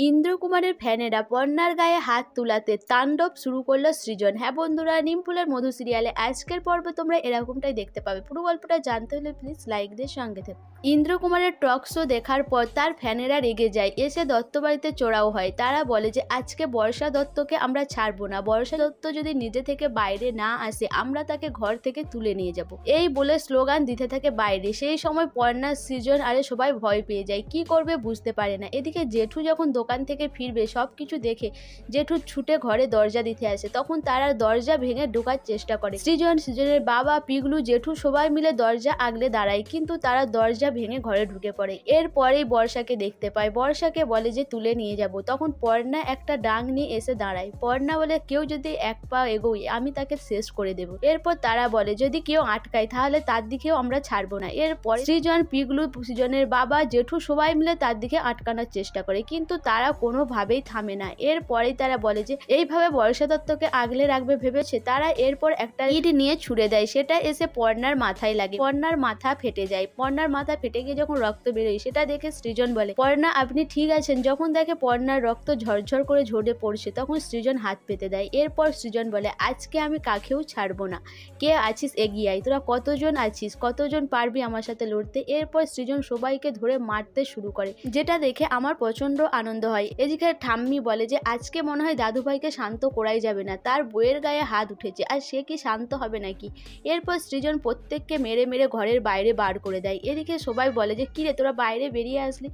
ইন্দ্রকুমারের ফ্যানেরা পর্ণার গায়ে হাত তুলাতে তাণ্ডব শুরু করলো সৃজন। হ্যাঁ বন্ধুরা, নিমফুলের মধু সিরিয়ালে আজকের পর্বে তোমরা এরকমটাই দেখতে পাবে। পুরো গল্পটা জানতে হলে প্লিজ লাইক দিয়ে সঙ্গে থেকো। ইন্দ্রকুমারের টক শো দেখার পর তার ফ্যানেরা রেগে যায়, এসে দত্ত বাড়িতে চড়াও হয়। তারা বলে যে আজকে বর্ষা দত্তকে আমরা ছাড়বো না, বর্ষা দত্ত যদি নিজে থেকে বাইরে না আসে আমরা তাকে ঘর থেকে তুলে নিয়ে যাব। এই বলে স্লোগান দিতে থাকে বাইরে। সেই সময় পর্ণা, সৃজন আরে সবাই ভয় পেয়ে যায়, কি করবে বুঝতে পারে না। এদিকে জেঠু যখন দোকান থেকে ফিরবে সবকিছু দেখে জেঠু ছুটে ঘরে দরজা দিতে আসে। তখন তারা দরজা ভেঙে ঢোকার চেষ্টা করে। সৃজনের বাবা, পিগলু, জেঠু সবাই মিলে দরজা আগলে দাঁড়ায়, কিন্তু তারা দরজা ভেঙে ঘরে ঢুকে পড়ে। এরপরেই বর্ষাকে দেখতে পায়। বর্ষাকে বলে যে তুলে নিয়ে যাব। তখন পর্ণা একটা ডাং নিয়ে এসে দাঁড়ায়। পর্ণা বলে কেউ যদি এক পা এগোয় আমি তাকে শেষ করে দেব। এরপর তারা বলে যদি কেউ আটকায় তাহলে তার দিকেও আমরা ছাড়বো না। এরপর সৃজন, পিগলু, সৃজনের বাবা, জেঠু সবাই মিলে তার দিকে আটকানোর চেষ্টা করে, কিন্তু তারা কোনোভাবেই থামে না। এরপরেই তারা বলে যে এইভাবে বর্ষা দত্তকে আগলে রাখবে ভেবেছে। তারা এরপর একটা ইট নিয়ে ছুড়ে দেয়, সেটা এসে পর্ণার মাথায় লাগে। পর্ণার মাথা ফেটে যায়। পর্ণার মাথা ফেটে গিয়ে যখন রক্ত বেরোয় সেটা দেখে সৃজন বলে পর্ণা আপনি ঠিক আছেন। যখন দেখে পর্ণার রক্ত ঝরঝর করে ঝরে পড়ছে তখন সৃজন হাত পেতে দেয়। এরপর সৃজন বলে আজকে আমি কাকেও ছাড়বো না, কে আছিস এগিয়ে আয়, তোরা কতজন আছিস, কতজন পারবি আমার সাথে লড়তে। এরপর সৃজন সবাইকে ধরে মারতে শুরু করে, যেটা দেখে আমার প্রচন্ড আনন্দ হয়। এদিকে ঠাম্মি বলে যে আজকে মনে হয় দাদুভাইকে শান্ত করাই যাবে না, তার বইয়ের গায়ে হাত উঠেছে আর সে কি শান্ত হবে নাকি। এরপর সৃজন প্রত্যেককে মেরে মেরে ঘরের বাইরে বার করে দেয়। এদিকে সবাই বলে যে কিরে তোরা বাইরে বেরিয়ে আসলি।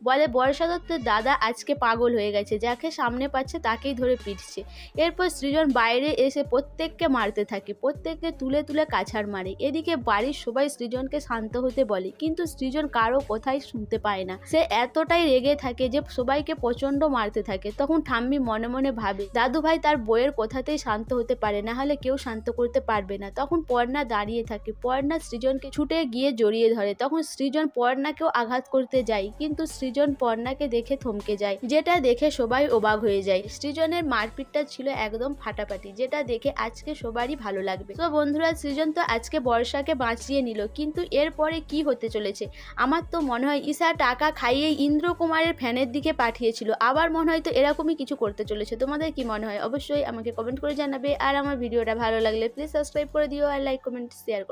বলে বর্ষা দত্তের দাদা আজকে পাগল হয়ে গেছে, যাকে সামনে পাচ্ছে তাকেই ধরে পিটছে। এরপর সৃজন বাইরে এসে প্রত্যেককে মারতে থাকে, প্রত্যেককে তুলে তুলে কাছাড় মারে। এদিকে বাড়ির সবাই সৃজনকে শান্ত হতে বলে, কিন্তু সৃজন কারো কথাই শুনতে পায় না। সে এতটাই রেগে থাকে যে সবাইকে প্রচন্ড মারতে থাকে। তখন ঠাম্মি মনে মনে ভাবে দাদু ভাই তার বইয়ের কথাতেই শান্ত হতে পারে, না হলে কেউ শান্ত করতে পারবে না। তখন পর্ণা দাঁড়িয়ে থাকে। পর্ণা সৃজনকে ছুটে গিয়ে জড়িয়ে ধরে। তখন সৃজন পর্ণাকেও আঘাত করতে যায়, কিন্তু সৃজন পর্ণাকে দেখে থমকে যায়, যেটা দেখে সবাই অবাক হয়ে যায়। সৃজনের মারপিটটা ছিল একদম ফাটাফাটি, যেটা দেখে আজকে সবারই ভালো লাগবে। তো বন্ধুরা, সৃজন তো আজকে বর্ষাকে বাঁচিয়ে নিল, কিন্তু এরপরে কি হতে চলেছে আমার তো মনে হয় ঈশা টাকা খাইয়ে ইন্দ্রকুমারের ফ্যানের দিকে পাঠিয়েছিল। আবার মনে হয় তো এরকমই কিছু করতে চলেছে। তোমাদের কি মনে হয় অবশ্যই আমাকে কমেন্ট করে জানাবে। আর আমার ভিডিওটা ভালো লাগলে প্লিজ সাবস্ক্রাইব করে দিও আর লাইক কমেন্ট শেয়ার করো।